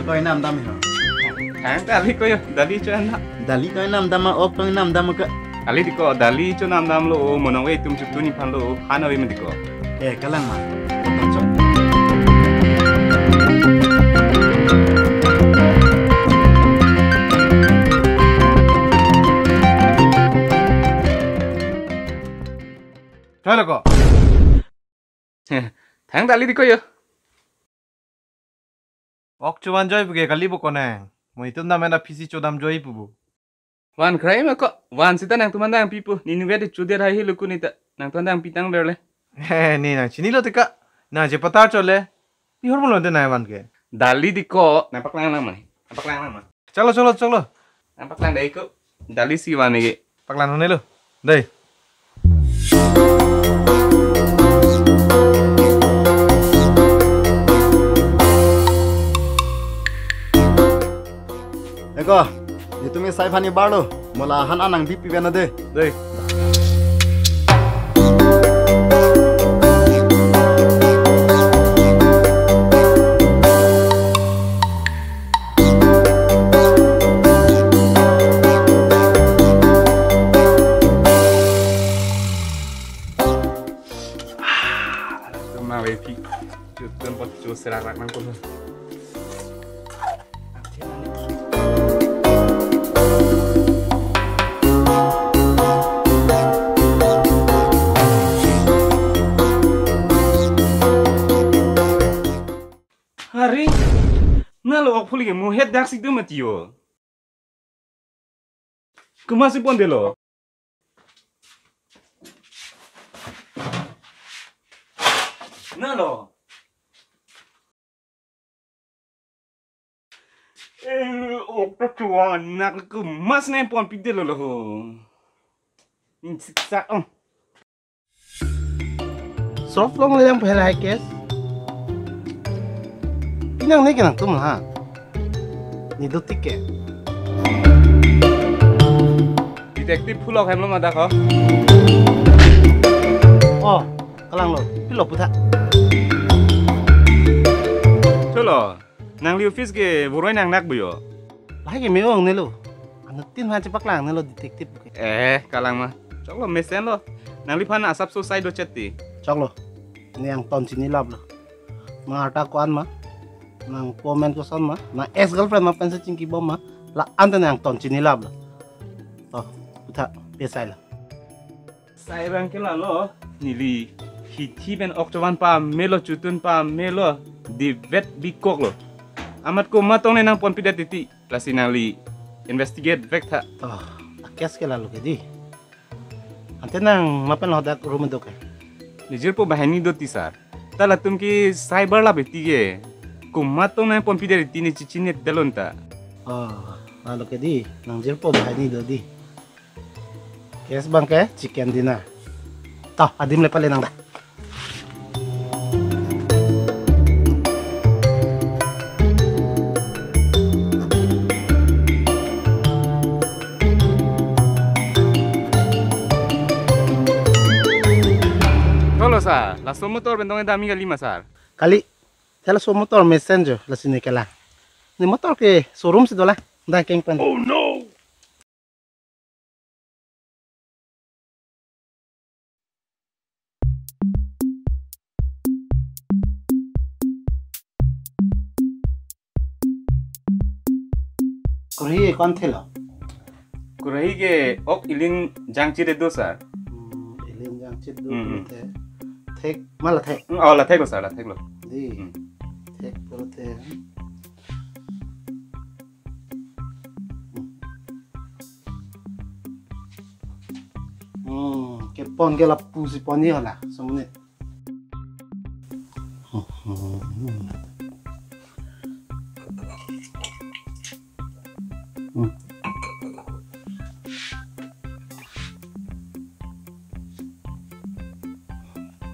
koi nam dam ha. Tháng dali ko yo, dali cho anh. Dali koi nam dam ma op koi nam dam ka. Ali di ko dali cho nam dam lo monong we tum chutu ni pan lo hana we mendiko. Kalang ma. Potong chok. Thôi kok. Tháng dali di ko yo. 억주만 joy buge kali bu koneng. Mo itu namanya PC chodam joy bu. Wan krai ma ko wan sita nang tumandang pipu ni nuwe de chude rahi luku ni ta nang tumandang pitang berle. Nih nang sini lo tika. Nah je pata chole. Ni hormon lo de nai wan ke. Dali di ko nampak lang mani. Nampak lang ma. Chalo chalo chalo. Nampak lang dai ko. Dali si wan ni. Paklan hone lo. Đây. Eko, itu mi sai phani barlo. Mola han anang bipi bena de. Đây. Ma we pi. Chutu pot chu serak nang ko. Hari ngalo ok puli mo head dak sik matio. Kumasi pondelo. Nalo. Ok tuan nak kemas nih pon pidelo lo. Ini siksa oh. Soft long le yang phela kes. Inang ne kenang tum ha. Ni do tikke. Detektif pulok hem lo madak ho. Oh, kalang lo. Pilo puta. Cholo. Nang liu fish ke boroi nang nak buyo. Lagi meong ne lo. Anu tin ha cepak lang ne lo detektif. Kalang mah. Cholo mesen lo. Nang lipan asap selesai do cheti. Chok lo. Ni yang ton sini lab lo. Mangata kuan ma. Nang pomen ko son ma. Nang ex girlfriend ma pensa cingki bom ma. La ante yang ton sini lab lo. Oh, puta biasa lah. Saya bangkela lo. Nili hiti ben oktoban pa melo cutun pa melo di vet bikok lo. Amat ko matong nang pon pidat titi. Lasi nali investigate vek ta. Oh, akyas ke lalu ke di. Ante nang mapen lo dak rumah doke. Nijir po bahani do tisar. Tala tum ki cyber la beti ge. Ko matong nang pon pidat titi ni cicine telon ta. Oh, lalu ke di. Nang jirpo bahani do di. Kes bang ke chicken dinner. Tah, adim le pale nang dah. Tolo sa, la so motor bentong da amiga lima sar. Kali, tela so motor messenger la sini kala. Ni motor ke showroom si dola. Dah keng pan. Oh no. Kurhi kon thelo. Kurai ge ok iling jangchi de do sar. Ilim jang chit do the. Thek mala thek. Oh la thek lo sar, la thek lo. Di. Thek puro the. Ke pon ke la pusi poni hala samune.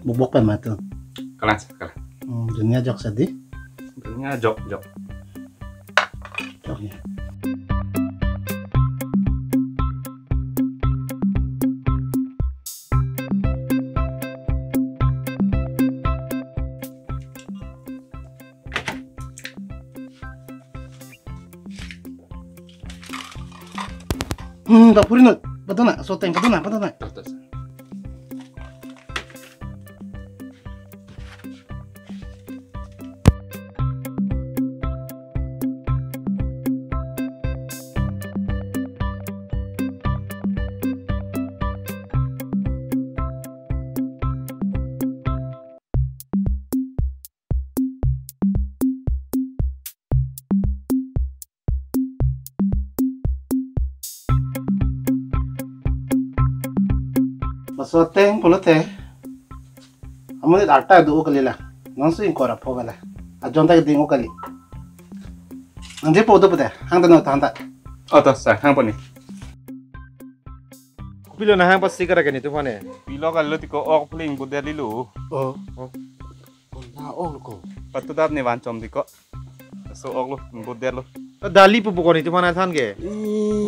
Bubok kan matu. Kalang kalang. Dunia jok sedih. Sebenarnya jok. Joknya. Tak puri not. Betul nak? Soteng betul nak? Betul nak? Betul. Soteng pula teh. Amun itu arta itu kali lah. Nonsu yang korap hoga lah. Ajon tak dingo kali. Nanti podo putih. Hang tanah tanda. Oh, tuh, sang hang poni. Pilo na hang pas sikara kan itu mana? Pilo kalau tiko ok pling budaya lilu. Oh. Nah, oh ko. Patu dap nih wancom tiko. So ok lu budaya lu. Dali pupukon itu mana than ke?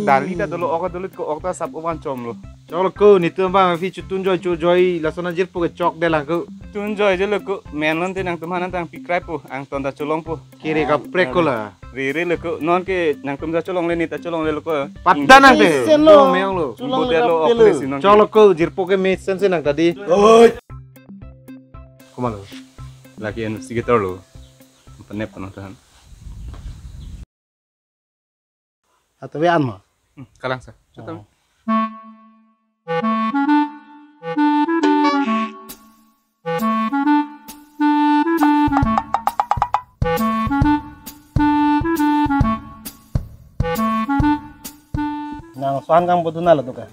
Dali dah dulu ok dulu tiko ok ta sab wancom lu. Cholo ko ni tu bang fi chutun joy lasona jir puke chok de lang ko. Tunjoy je lu ku menon te nang tumanan tang pikrai pu ang tonda colong pu. Kiri ka preko la. Riri lu ku non ke nang tumja colong le ni ta colong le lu ku. Padda nang de. Sen lo. Meong lo. Budaya lu ok le sinon. Cholo ko jir puke me sense nang tadi. Oi. Kumalo. Lagi investigator lu. Penep penonton. Atau wean mah. Kalang sa. Cetul. Nang suan kang butuh nala tu kan?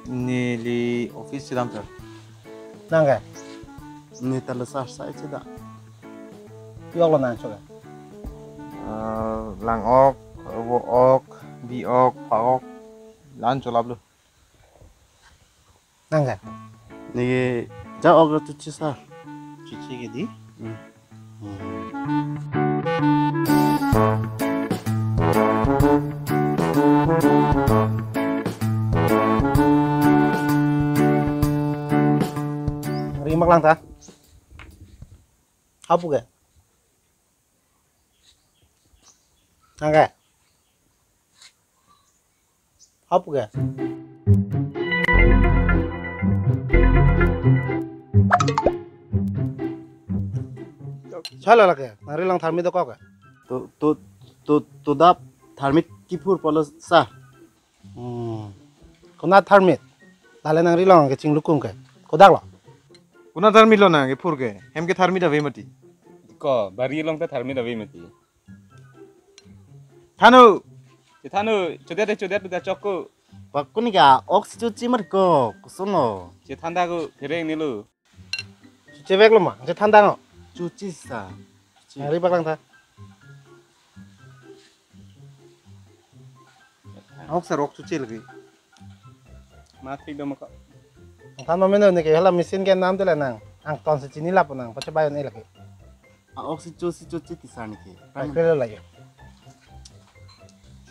Ni li office silam sir. Nang kan? Ni talasar sa ida. Yok lo nang coba. Lang ok, wo ok, bi ok, pa ok. Lan cholap lo. Nang kan? Ni ja og tu sa. Cici gini. Rimak lang ta. Apa ke? Nang ke? Apa ke? Chala lagi. Nari lang tharmi to kok. To dap tharmit kipur polo sa. Kona tharmit. Dale nang ri lang ke ching lukum ke. Kodak lo. Kuna thar milo na ke purke. Hem ke thar mi da ve mati. Ko bari long ta tharmi da mati. Thanu Cethanu codet da cokku. Pakuni ka oxygen chimar ko kusono. Cethanda ku hereng ni lu. Cewek lo mah. Je thanda no. Cuci sa. Nari bak lang ta. ok sir ok chuchi lagi. Mati do maka. Than mamen ni ke hala mesin ke naam tela nang. Ang ton se chini la panang. Pacha bayon ni lagi. Oxygen cuci tisani ke. Kelo lagi.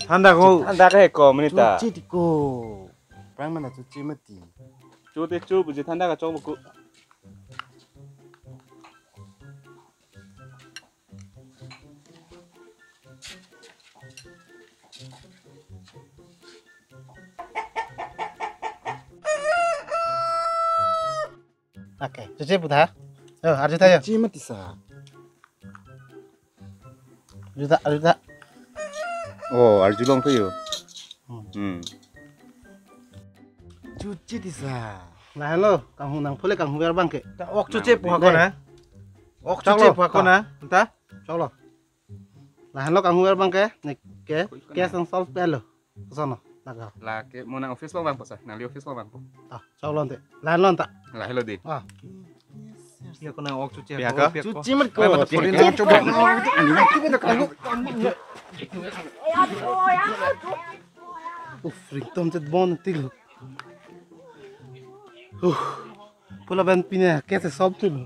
Thanda ko. Anda ka ko menita. Cuci diko. Prang mana cuci mati. Cu te cu bu cethanda ka cok ku. Oke, cuci putih. Yo, arjuta yo. Cuci mati sa. Arjuta. Oh, arjulong ko yo. Cuci tisa. Nah, hello, kang nang pule kang hugar bangke. Ok chuchi puha ko na. Ok chuchi puha ko na. Enta? Cholo. Nah, hello kang hugar bangke. Nek ke sang sol pelo. Sono. Naga. La ke mo nang office lo bang pa sa. Nang li office lo bang po. Ah, cholo nte. Lan lon ta. La hello di. Ah. Iya ko na ok chuchi. Pihak ka? Cuci mati ko. Ringtom cet bon til. Pula ben pine, ke se sob til.